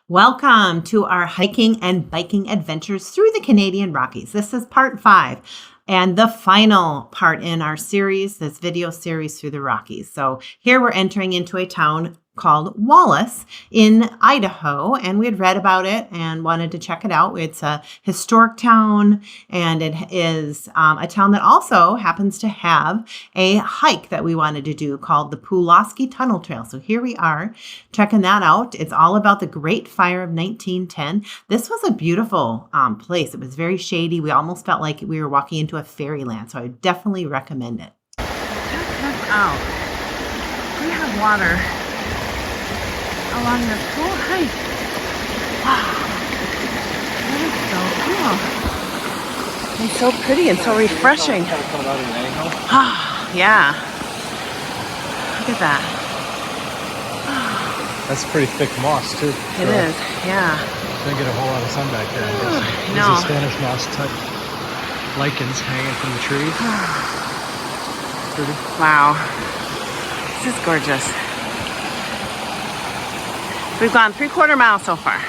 Welcome to our hiking and biking adventures through the Canadian Rockies. This is part 5 and the final part in our series, this video series through the Rockies. So here we're entering into a town called Wallace in Idaho, and we had read about it and wanted to check it out. It's a historic town, and it is a town that also happens to have a hike that we wanted to do called the Pulaski Tunnel Trail. So here we are checking that out. It's all about the Great Fire of 1910. This was a beautiful place. It was very shady. We almost felt like we were walking into a fairyland, so I definitely recommend it. Check this out. We have water along this whole hike. Wow. That is so cool. And so pretty and so refreshing. Yeah. Look at that. That's pretty thick moss too. It is, yeah. Didn't get a whole lot of sun back there. No. These are Spanish moss type lichens hanging from the trees. Pretty. Wow. This is gorgeous. We've gone 3/4 mile so far.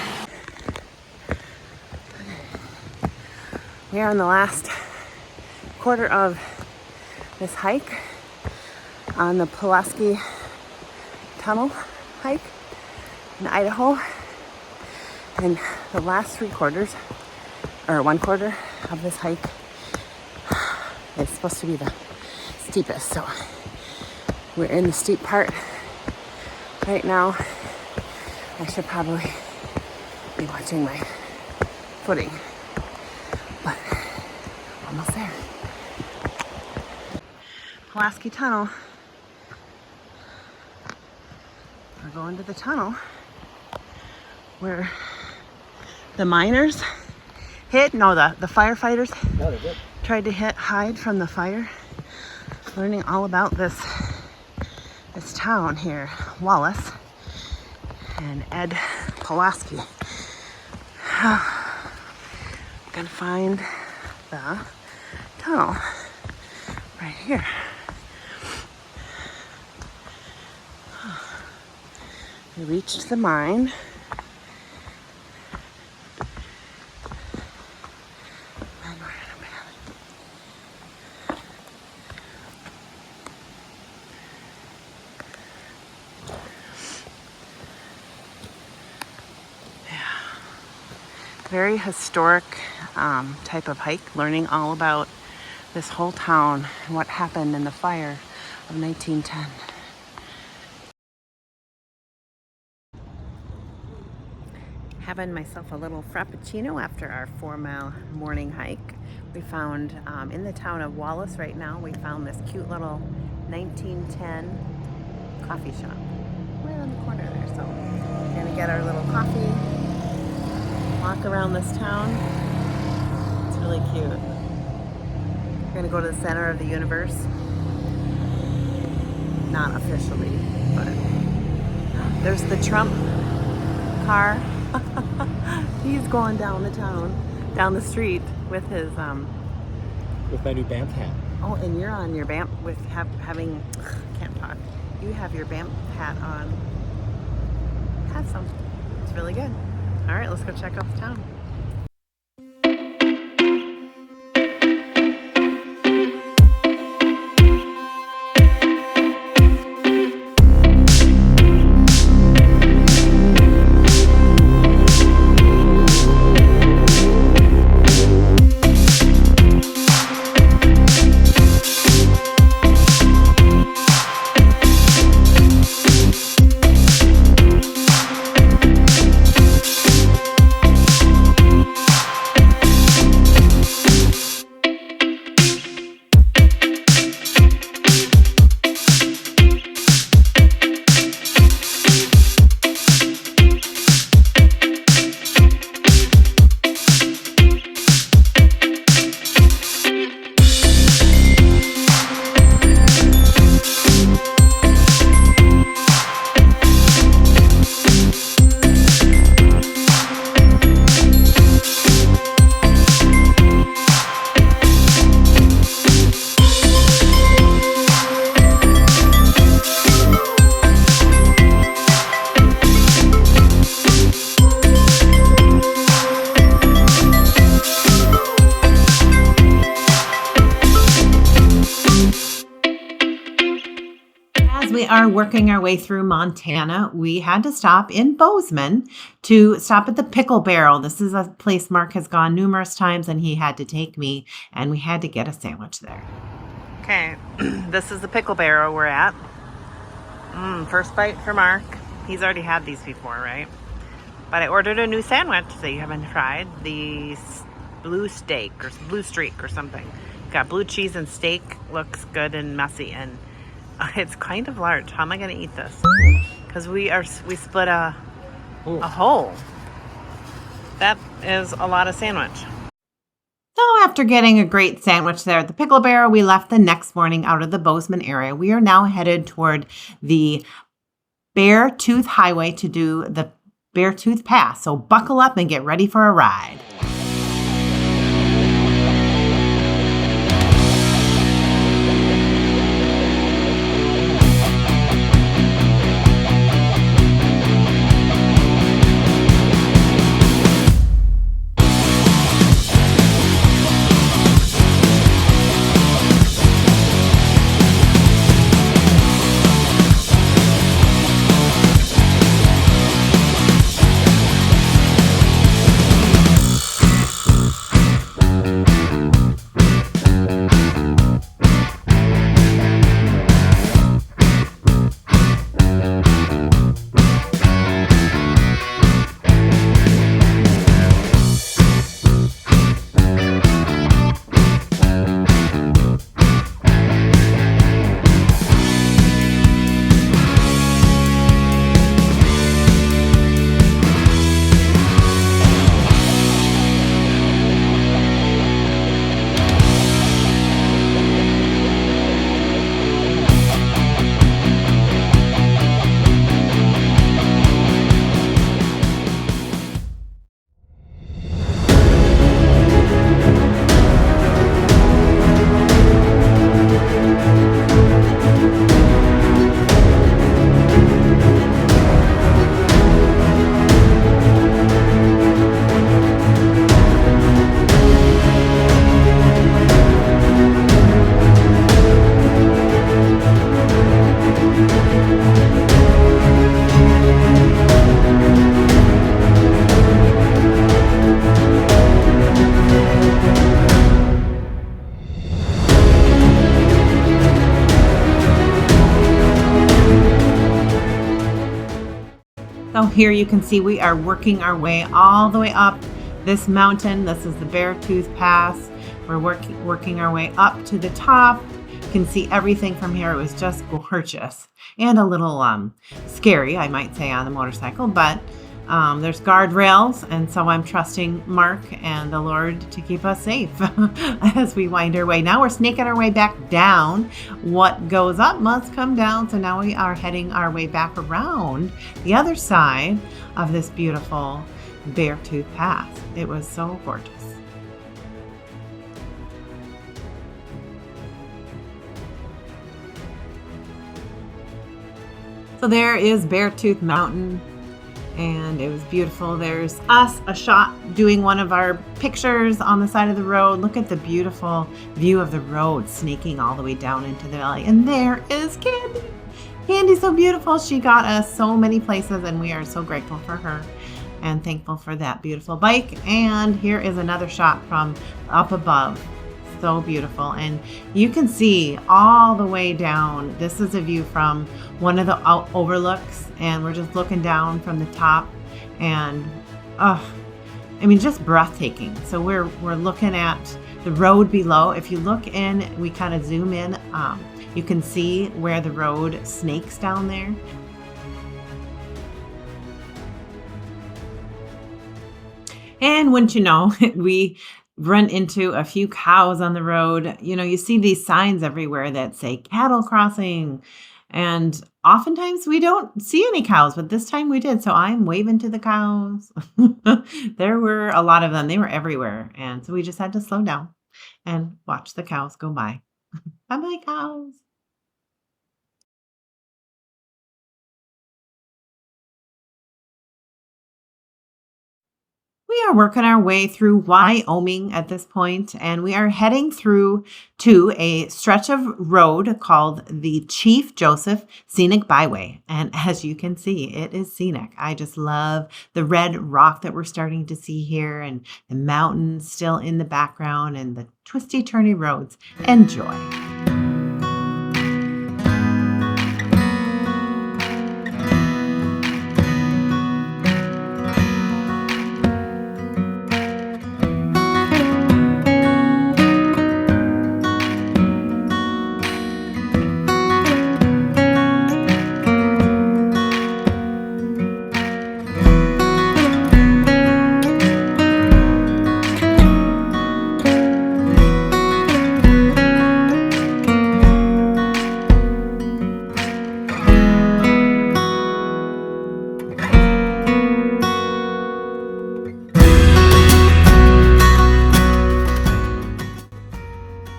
We are in the last quarter of this hike on the Pulaski Tunnel hike in Idaho. And the last 3/4, or 1/4 of this hike is supposed to be the steepest. So we're in the steep part right now. I should probably be watching my footing, but almost there. Pulaski Tunnel. We're going to the tunnel where the miners the firefighters tried to hide from the fire. Learning all about this town here, Wallace. And Ed Pulaski. Gonna find the tunnel right here. We reached the mine. Very historic type of hike, learning all about this whole town and what happened in the fire of 1910. Having myself a little frappuccino after our 4-mile morning hike. We found in the town of Wallace right now, we found this cute little 1910 coffee shop right on the corner there. So we're gonna get our little coffee, walk around this town. It's really cute. We're gonna go to the center of the universe. Not officially, but there's the Trump car. He's going down the street with his With my new BAMF hat. Oh, and you're on your BAMF with having can't talk. You have your BAMF hat on. Have some. It's really good. All right, let's go check out the town. are working our way through Montana, we had to stop in Bozeman to stop at the Pickle Barrel. This is a place Mark has gone numerous times, and he had to take me, and we had to get a sandwich there. Okay, this is the Pickle Barrel we're at. First bite for Mark. He's already had these before, right? But I ordered a new sandwich that you haven't tried. The blue steak or blue streak or something. Got blue cheese and steak. Looks good and messy, and it's kind of large. How am I going to eat this? Because we split a hole. That is a lot of sandwich. So after getting a great sandwich there at the Pickle Barrel, we left the next morning out of the Bozeman area. We are now headed toward the Beartooth Highway to do the Beartooth Pass. So buckle up and get ready for a ride. So here you can see we are working our way all the way up this mountain. This is the Beartooth Pass. We're working our way up to the top. You can see everything from here. It was just gorgeous and a little scary, I might say, on the motorcycle, but there's guardrails, and so I'm trusting Mark and the Lord to keep us safe as we wind our way. Now we're snaking our way back down. What goes up must come down, so now we are heading our way back around the other side of this beautiful Beartooth Pass. It was so gorgeous. So there is Beartooth Mountain, and it was beautiful. There's us, a shot doing one of our pictures on the side of the road. Look at the beautiful view of the road snaking all the way down into the valley. And there is Candy. Candy's so beautiful. She got us so many places, and we are so grateful for her and thankful for that beautiful bike. And here is another shot from up above. So beautiful, and you can see all the way down. This is a view from one of the overlooks, and we're just looking down from the top, and I mean, just breathtaking. So we're looking at the road below. If you look in, we kind of zoom in, you can see where the road snakes down there. And wouldn't you know, we run into a few cows on the road. You know, you see these signs everywhere that say cattle crossing, and oftentimes we don't see any cows, but this time we did. So I'm waving to the cows. There were a lot of them. They were everywhere. And so we just had to slow down and watch the cows go by. Bye-bye, cows. We are working our way through Wyoming at this point, and we are heading through to a stretch of road called the Chief Joseph Scenic Byway. And as you can see, it is scenic. I just love the red rock that we're starting to see here and the mountains still in the background and the twisty, turny roads. Enjoy.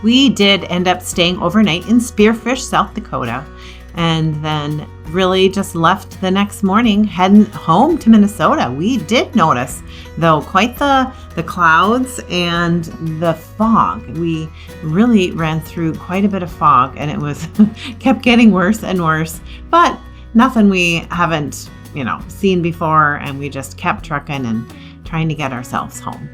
We did end up staying overnight in Spearfish, South Dakota, and then really just left the next morning heading home to Minnesota. We did notice, though, quite the clouds and the fog. We really ran through quite a bit of fog, and it was kept getting worse and worse, but nothing we haven't, seen before, and we just kept trucking and trying to get ourselves home.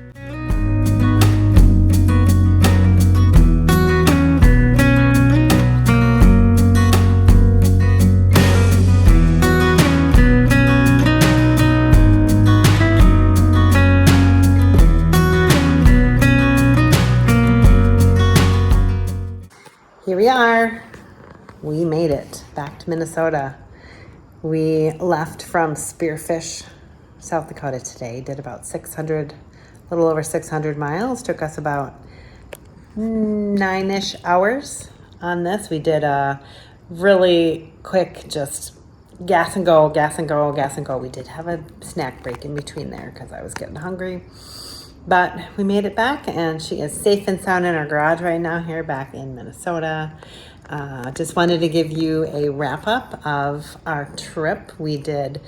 Here we are. We made it back to Minnesota. We left from Spearfish, South Dakota today. Did about a little over 600 miles. Took us about 9-ish hours on this. We did a really quick, just gas and go, gas and go, gas and go. We did have a snack break in between there because I was getting hungry. But we made it back, and she is safe and sound in our garage right now here back in Minnesota. Just wanted to give you a wrap up of our trip. We did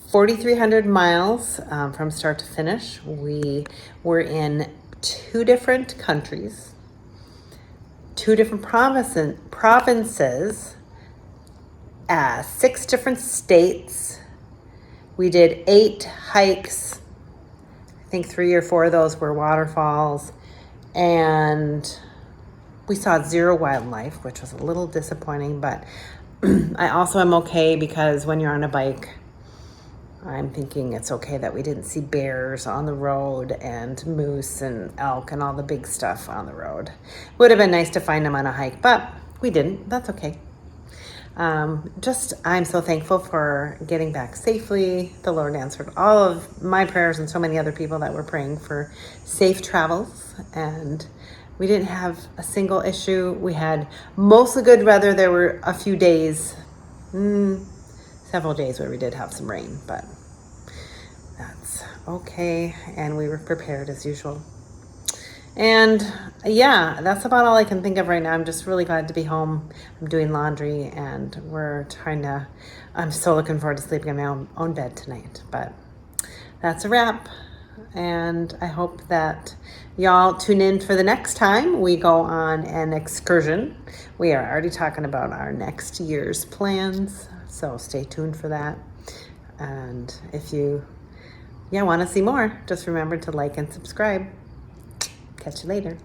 4,300 miles from start to finish. We were in 2 different countries, 2 different provinces, 6 different states. We did 8 hikes. I think 3 or 4 of those were waterfalls, and we saw 0 wildlife, which was a little disappointing, but I also am okay because when you're on a bike, I'm thinking it's okay that we didn't see bears on the road and moose and elk and all the big stuff on the road. Would have been nice to find them on a hike, but we didn't. That's okay. I'm so thankful for getting back safely. The Lord answered all of my prayers and so many other people that were praying for safe travels, and we didn't have a single issue. We had mostly good weather. There were a few days, several days where we did have some rain, but that's okay, and we were prepared as usual. And yeah, that's about all I can think of right now. I'm just really glad to be home. I'm doing laundry, and I'm so looking forward to sleeping in my own bed tonight. But that's a wrap. And I hope that y'all tune in for the next time we go on an excursion. We are already talking about our next year's plans, so stay tuned for that. And if you want to see more, just remember to like and subscribe. Catch you later.